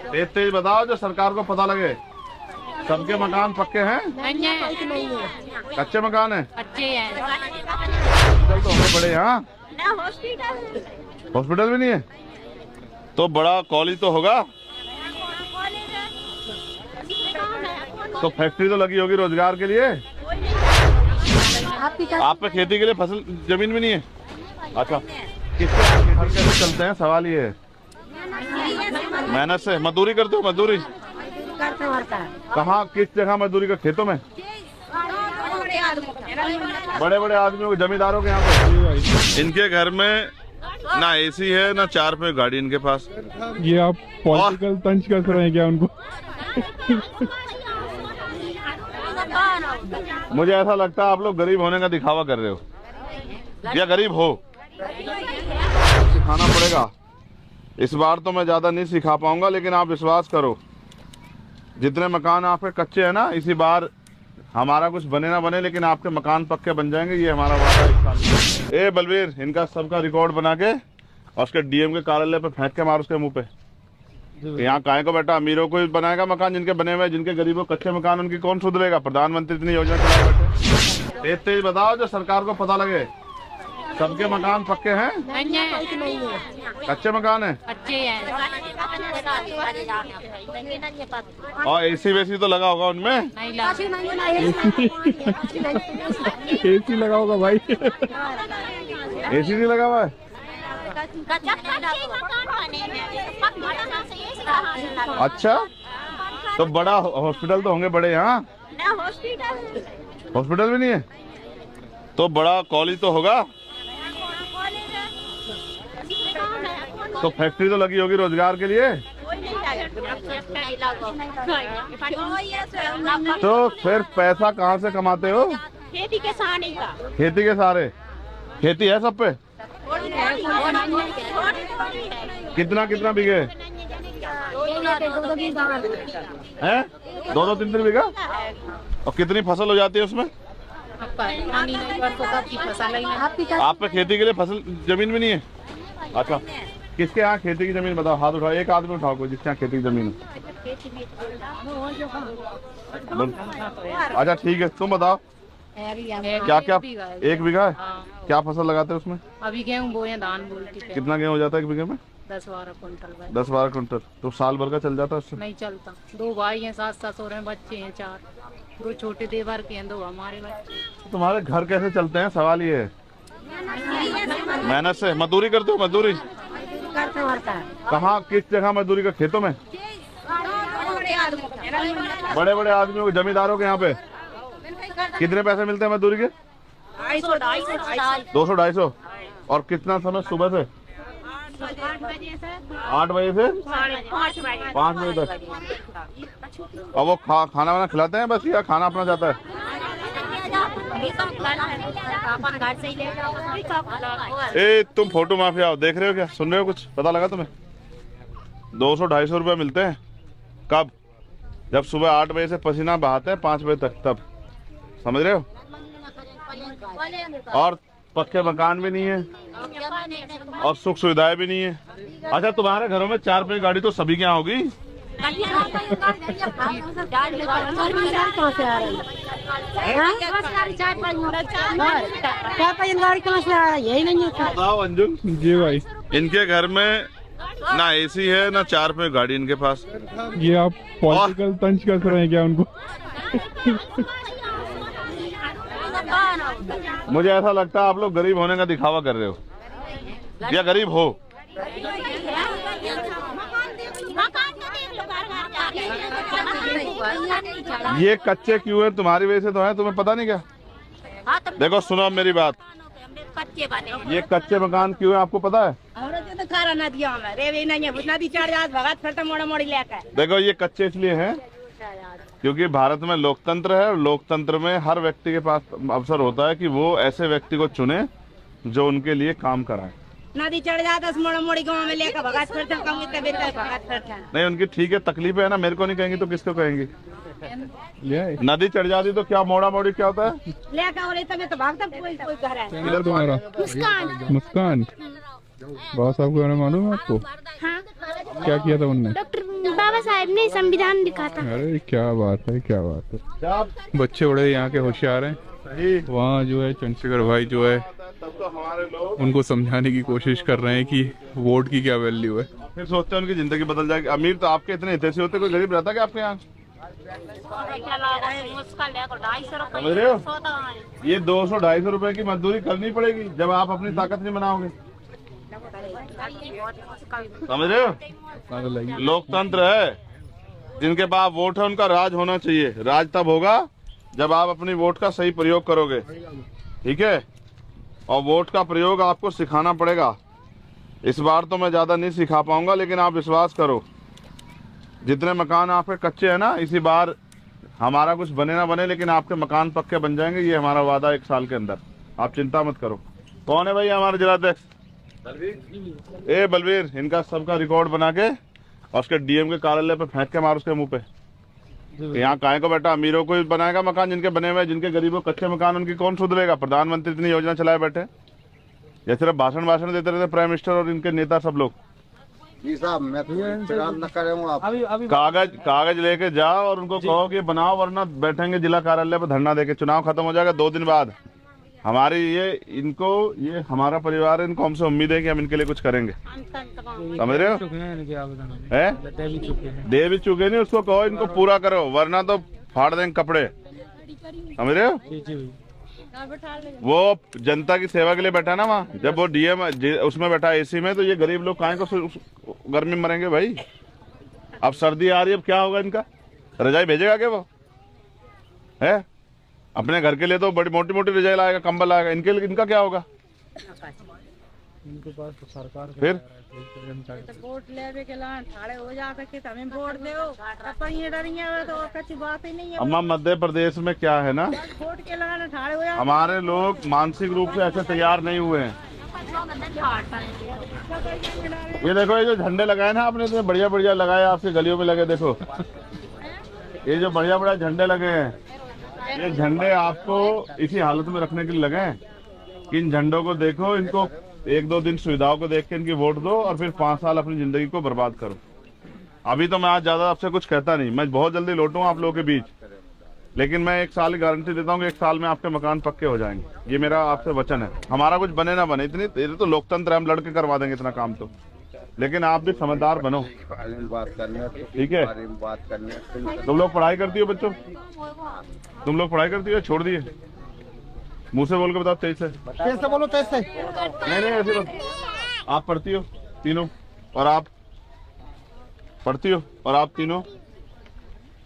तेज तेज बताओ जो सरकार को पता लगे। सबके मकान पक्के हैं? नहीं है, कच्चे मकान है? अच्छे हैं। हॉस्पिटल तो होंगे बड़े यहाँ? हॉस्पिटल भी नहीं है तो बड़ा कॉलेज तो होगा। तो फैक्ट्री तो लगी होगी रोजगार के लिए। आप पे खेती के लिए फसल जमीन भी नहीं है? अच्छा, किसके खेती कैसे चलते हैं सवाल ये है। मेहनत से मजदूरी करते हो? मजदूरी कहाँ, किस जगह मजदूरी का? खेतों में? बड़े बड़े आदमियों के, जमींदारों के यहाँ पे। इनके घर में ना एसी है ना 4 पे गाड़ी इनके पास। ये आप पॉलिटिकल तंज कर रहे हैं क्या उनको? मुझे ऐसा लगता है आप लोग गरीब होने का दिखावा कर रहे हो या गरीब हो। सिखाना पड़ेगा। इस बार तो मैं ज्यादा नहीं सिखा पाऊंगा, लेकिन आप विश्वास करो जितने मकान आपके कच्चे हैं ना, इसी बार हमारा कुछ बने ना बने लेकिन आपके मकान पक्के बन जाएंगे। ये हमारा वादा है इस साल। ए बलवीर, इनका सबका रिकॉर्ड बना के और उसके डीएम के कार्यालय पे फेंक के मार उसके मुंह पे। यहाँ काहे को बेटा अमीरों को बनाएगा मकान, जिनके बने हुए, जिनके गरीबों कच्चे मकान उनकी कौन सुधरेगा? प्रधानमंत्री इतनी योजना चला बैठे। तेज तेज बताओ जो सरकार को पता लगे। सबके मकान पक्के हैं? नहीं है, कच्चे मकान है? अच्छे हैं। और एसी वेसी तो लगा होगा उनमें? नहीं लगा। एसी लगा होगा भाई। एसी नहीं लगा हुआ है? अच्छा, तो बड़ा हॉस्पिटल तो होंगे बड़े यहाँ? हॉस्पिटल भी नहीं है तो बड़ा कॉलेज तो होगा। तो फैक्ट्री तो लगी होगी रोजगार के लिए। तो फिर पैसा कहाँ से कमाते हो? खेती के सहारे का। खेती के सहारे? खेती है सब पे? कितना कितना बीघे है? 2-3 बीघा। और कितनी फसल हो जाती है उसमें? आप पे खेती के लिए फसल जमीन भी नहीं है? अच्छा, किसके यहाँ खेती की जमीन बताओ? हाथ उठाओ, एक आदमी उठाओ कोई जिसके यहाँ खेती की जमीन है। अच्छा ठीक है, तुम बताओ क्या क्या? 1 बीघा है? क्या फसल लगाते हैं उसमें? अभी गेहूँ बोए, धान बोए। कितना गेहूँ हो जाता है 1 बीघे में? 10-12 कुंटल। 10-12 कुंटल। तो साल भर का चल जाता है उससे? नहीं चलता। 2 भाई हैं, 7 ससुर हैं, बच्चे हैं 4। 2 छोटे देवर के हैं, 2 हमारे बच्चे। तुम्हारे घर कैसे चलते हैं सवाल ये है। मेहनत से मजदूरी करते हो? मजदूरी कहाँ, किस जगह मजदूरी का? खेतों में? बड़े बड़े आदमियों के, जमींदारों के यहाँ पे। कितने पैसे मिलते हैं मजदूरी के? 200-250। और कितना समय? सुबह से 8 बजे से 5 बजे तक। और वो खाना वाना खिलाते हैं बस, या खाना अपना जाता है? ए तुम फोटो माफिया हो, देख रहे हो क्या? सुन रहे हो कुछ? पता लगा तुम्हें? 200-250 रुपए मिलते हैं। कब? जब सुबह 8 बजे से पसीना बहाते हैं 5 बजे तक, तब। समझ रहे हो? और पक्के मकान भी नहीं है और सुख सुविधाएं भी नहीं है। अच्छा, तुम्हारे घरों में 4 पहिया गाड़ी तो सभी के यहाँ होगी? यही नहीं है। बताओ अंजुम जी भाई, इनके घर में ना एसी है ना 4 पे गाड़ी इनके पास। ये आप पॉलिटिकल तंज कर रहे हैं क्या उनको? मुझे ऐसा लगता है आप लोग गरीब होने का दिखावा कर रहे हो या गरीब हो। ये कच्चे क्यों है? तुम्हारी वजह से तो है, तुम्हें पता नहीं क्या? देखो सुनो अब मेरी बात, ये कच्चे मकान क्यों है आपको पता है? देखो ये कच्चे इसलिए हैं क्योंकि भारत में लोकतंत्र है और लोकतंत्र में हर व्यक्ति के पास अवसर होता है कि वो ऐसे व्यक्ति को चुने जो उनके लिए काम कराए। नदी चढ़ जाता मोड़ी गाँव में लेकर भगात नहीं, उनकी ठीक है, तकलीफ है ना, मेरे को नहीं कहेंगी तो किसको कहेंगी? नदी चढ़ जाती तो क्या मोड़ा मोड़ी क्या होता है? लेकर तो भागता कोई घर है। किधर तुम्हारा? मुस्कान। बाबा साहब के बारे में मालूम है आपको? हाँ। क्या किया था उनने? डॉक्टर बाबा बाबा साहब ने संविधान लिखा था। अरे क्या बात है, क्या बात है। बच्चे बड़े यहाँ के होशियार हैं। वहाँ जो है चंद्रशेखर भाई जो है तब तो हमारे लोग उनको समझाने की कोशिश कर रहे हैं कि वोट की क्या वैल्यू है। फिर सोचते हैं उनकी जिंदगी बदल जाएगी। अमीर तो आपके इतने हितैषी होते, कोई गरीब रहता क्या आपके यहाँ? समझ रहे हो? ये 200-250 रुपए की मजदूरी करनी पड़ेगी जब आप अपनी ताकत नहीं बनाओगे। समझ रहे हो? लोकतंत्र है, जिनके पास वोट है उनका राज होना चाहिए। राज तब होगा जब आप अपनी वोट का सही प्रयोग करोगे, ठीक है? और वोट का प्रयोग आपको सिखाना पड़ेगा। इस बार तो मैं ज्यादा नहीं सिखा पाऊंगा, लेकिन आप विश्वास करो, जितने मकान आपके कच्चे हैं ना, इसी बार हमारा कुछ बने ना बने, लेकिन आपके मकान पक्के बन जाएंगे। ये हमारा वादा 1 साल के अंदर। आप चिंता मत करो। कौन है भाई हमारे जिलाध्यक्ष? बलवीर। इनका सबका रिकॉर्ड बना के और उसके डीएम के कार्यालय पे फेंक के मार उसके मुंह पे। यहाँ काहे को बेटा अमीरों को बनाएगा मकान, जिनके बने हुए, जिनके गरीबों कच्चे मकान उनकी कौन सुधरेगा? प्रधानमंत्री इतनी योजना चलाए बैठे, ये सिर्फ भाषण देते रहते प्राइम मिनिस्टर और इनके नेता सब लोग। जी साहब, मैं न करूँगा। कागज लेके जाओ और उनको कहो कि बनाओ, वरना बैठेंगे जिला कार्यालय पे धरना देके। चुनाव खत्म हो जाएगा 2 दिन बाद। हमारी ये हमारा परिवार है, इनको हमसे उम्मीद है कि हम इनके लिए कुछ करेंगे। समझ रहे हो? दे भी चुके नहीं, उसको कहो इनको पूरा करो, वरना तो फाड़ देंगे कपड़े। समझ रहे हो? वो जनता की सेवा के लिए बैठा ना वहाँ, जब वो डीएम उसमें बैठा एसी में, तो ये गरीब लोग काहे को गर्मी में मरेंगे भाई? अब सर्दी आ रही है, अब क्या होगा इनका? रजाई भेजेगा क्या वो? है अपने घर के लिए तो बड़ी मोटी मोटी रजाई लाएगा, कंबल लाएगा। इनके लिए इनका क्या होगा? इनके पास तो सरकार फिर वोट लेवे के लान ठाड़े हो जाते कि हमें वोट दो, अपन ये डरिए तो कच्ची बात ही नहीं है। अम्मा मध्य प्रदेश में क्या है ना, वोट के लान ठाड़े हो जाते। हमारे लोग मानसिक रूप से ऐसे तैयार नहीं हुए हैं। ये देखो, ये जो झंडे लगाए ना आपने, तो बढ़िया बढ़िया लगाए, आपके गलियों में लगे। देखो ये जो बढ़िया बढ़िया झंडे लगे हैं, ये झंडे आपको इसी हालत में रखने के लिए लगे हैं कि इन झंडों को देखो, इनको 1-2 दिन सुविधाओं को देख के इनकी वोट दो और फिर 5 साल अपनी जिंदगी को बर्बाद करो। अभी तो मैं आज ज्यादा आपसे कुछ कहता नहीं, मैं बहुत जल्दी लौटूंगा आप लोगों के बीच, लेकिन मैं 1 साल की गारंटी देता हूँ कि 1 साल में आपके मकान पक्के हो जाएंगे। ये मेरा आपसे वचन है। हमारा कुछ बने ना बने, इतनी तो लोकतंत्र है, हम लड़के करवा देंगे इतना काम तो, लेकिन आप भी समझदार बनो, ठीक है? तुम लोग पढ़ाई करती हो बच्चों? तुम लोग पढ़ाई करती हो, छोड़ दिए? मुंह से बोल के बताओ, तेज से बोलो, तेज से। नहीं ऐसे बात। आप पढ़ती हो तीनों, और आप पढ़ती हो, और आप तीनों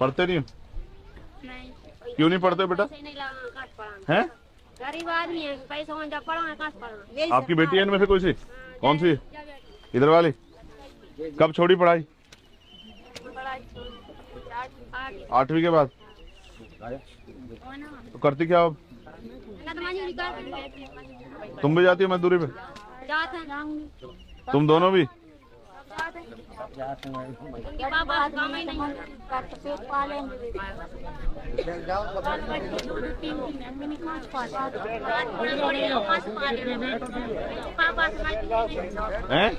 पढ़ते नहीं हो? क्यों नहीं पढ़ते बेटा? हैं? गरीब आदमी है, पैसा हो जा पढ़ो है, कहाँ से पढ़ो? आपकी बेटी है इनमें से कोई सी? कौन सी? इधर वाली? कब छोड़ी पढ़ाई? 8वीं के बाद? तो करती क्या अब? तुम भी जाती हो मजदूरी पे? तुम दोनों भी? हैं?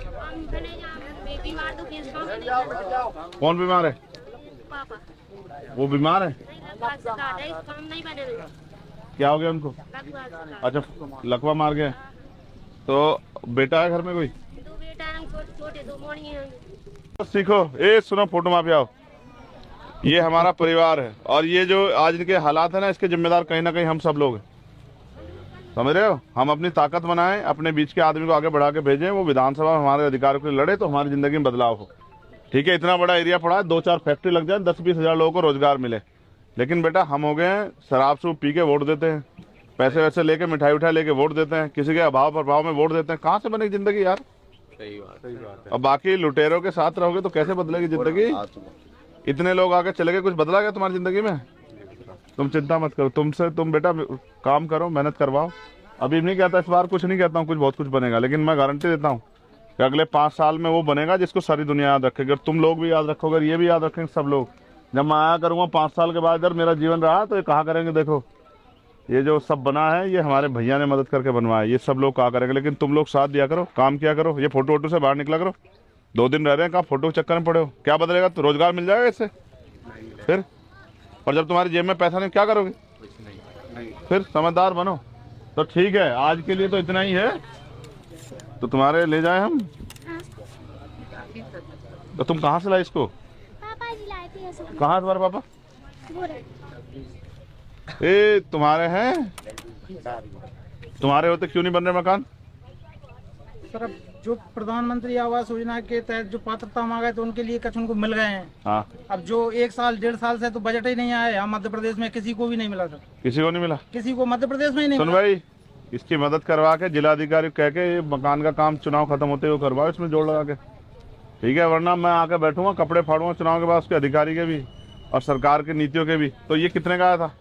कौन बीमार है? वो बीमार है? क्या हो गया उनको? अच्छा, लकवा मार गया। तो बेटा है घर में कोई? 2 बेटा हैं, छोटे 2 मोड़ी हैं। सीखो। सुनो, फोटो माफी आओ। ये हमारा परिवार है, और ये जो आज इनके हालात है ना, इसके जिम्मेदार कहीं ना कहीं हम सब लोग हैं। समझ रहे हो? हम अपनी ताकत बनाएं, अपने बीच के आदमी को आगे बढ़ा के भेजें, वो विधानसभा में हमारे अधिकारों के लिए लड़े, तो हमारी जिंदगी में बदलाव हो। ठीक है? इतना बड़ा एरिया पड़ा है, 2-4 फैक्ट्री लग जाए, 10-20 हजार लोगों को रोजगार मिले। लेकिन बेटा हम हो गए हैं शराब सूब पी के वोट देते हैं, पैसे वैसे लेके, मिठाई उठाई लेके वोट देते हैं, किसी के अभाव प्रभाव में वोट देते हैं। कहाँ से बनेगी जिंदगी यार? सही बात। अब बाकी लुटेरों के साथ रहोगे तो कैसे बदलेगी जिंदगी? इतने लोग आगे चले गए, कुछ बदला गया तुम्हारी जिंदगी में? तुम चिंता मत करो, तुम बेटा काम करो, मेहनत करवाओ। अभी नहीं कहता, इस बार कुछ नहीं कहता हूँ, कुछ बहुत कुछ बनेगा, लेकिन मैं गारंटी देता हूँ कि अगले 5 साल में वो बनेगा जिसको सारी दुनिया याद रखेगी। और तुम लोग भी याद रखोगे, ये भी याद रखेंगे सब लोग। जब मैं आया करूँगा 5 साल के बाद, अगर मेरा जीवन रहा तो ये कहा करेंगे, देखो ये जो सब बना है ये हमारे भैया ने मदद करके बनवाया। ये सब लोग कहा करेंगे, लेकिन तुम लोग साथ दिया करो, काम किया करो, ये फोटो वोटो से बाहर निकला करो, 2 दिन रह रहे हैं, कहाँ फोटो के चक्कर में पड़े हो? क्या बदलेगा? तो रोजगार मिल जाएगा इससे फिर? और जब तुम्हारी जेब में पैसा नहीं, क्या करोगे फिर? समझदार बनो। तो ठीक है, आज के लिए तो इतना ही है। तो तुम्हारे ले जाए हम। तो तुम कहाँ से लाए इसको? पापा जी लाए थे ऐसे। कहाँ है तुम्हारे पापा? वो रहे। ए तुम्हारे हैं? तुम्हारे होते क्यों नहीं बन रहे मकान? सर अब जो प्रधानमंत्री आवास योजना के तहत जो पात्रता मांगा है तो उनके लिए कुछ उनको मिल गए हैं। हाँ, अब जो 1 साल 1.5 साल से तो बजट ही नहीं आया है, मध्य प्रदेश में किसी को भी नहीं मिला सर। किसी को नहीं मिला? किसी को मध्य प्रदेश में ही नहीं सुन मिला। भाई, इसकी मदद करवा के जिलाधिकारी को कह के ये मकान का काम चुनाव खत्म होते हुए करवाओ, इसमें जोड़ लगा के, ठीक है? वरना मैं आके बैठूंगा, कपड़े फाड़ूंगा चुनाव के बाद उसके अधिकारी के भी और सरकार की नीतियों के भी। तो ये कितने का आया था?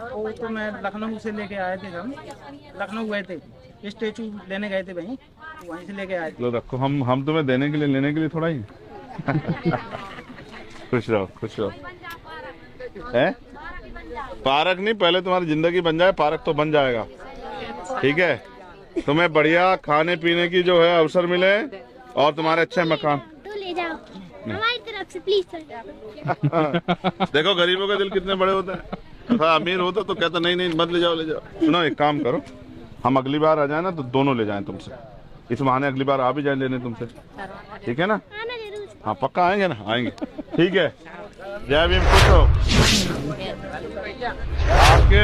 वो तो मैं लखनऊ से लेके आए थे, हम लखनऊ गए थे, स्टेचू लेने गए थे वहीं, वहीं से लेके आए थे। लो रखो, हम तुम्हें देने के लिए लेने के लिए थोड़ा ही खुश रहो, खुश रहो। है पार्क नहीं, पहले तुम्हारी जिंदगी बन जाए, पार्क तो बन जाएगा, ठीक है? तुम्हें बढ़िया खाने पीने की जो है अवसर मिले और तुम्हारे अच्छे मकान। तो ले जाओ हमारी तरफ से प्लीज सर। देखो गरीबों के दिल कितने बड़े होते हैं। ऐसा अमीर होता तो कहता नहीं नहीं मत ले जाओ, ले जाओ। सुनो, एक काम करो, हम अगली बार आ जाए ना तो दोनों ले जाएं तुमसे, इस बहाने अगली बार आ भी जाए लेने तुमसे, ठीक है ना? आना जरूर। हाँ पक्का आएंगे ना? आएंगे, ठीक है। जय भीम, खुश हो। आपके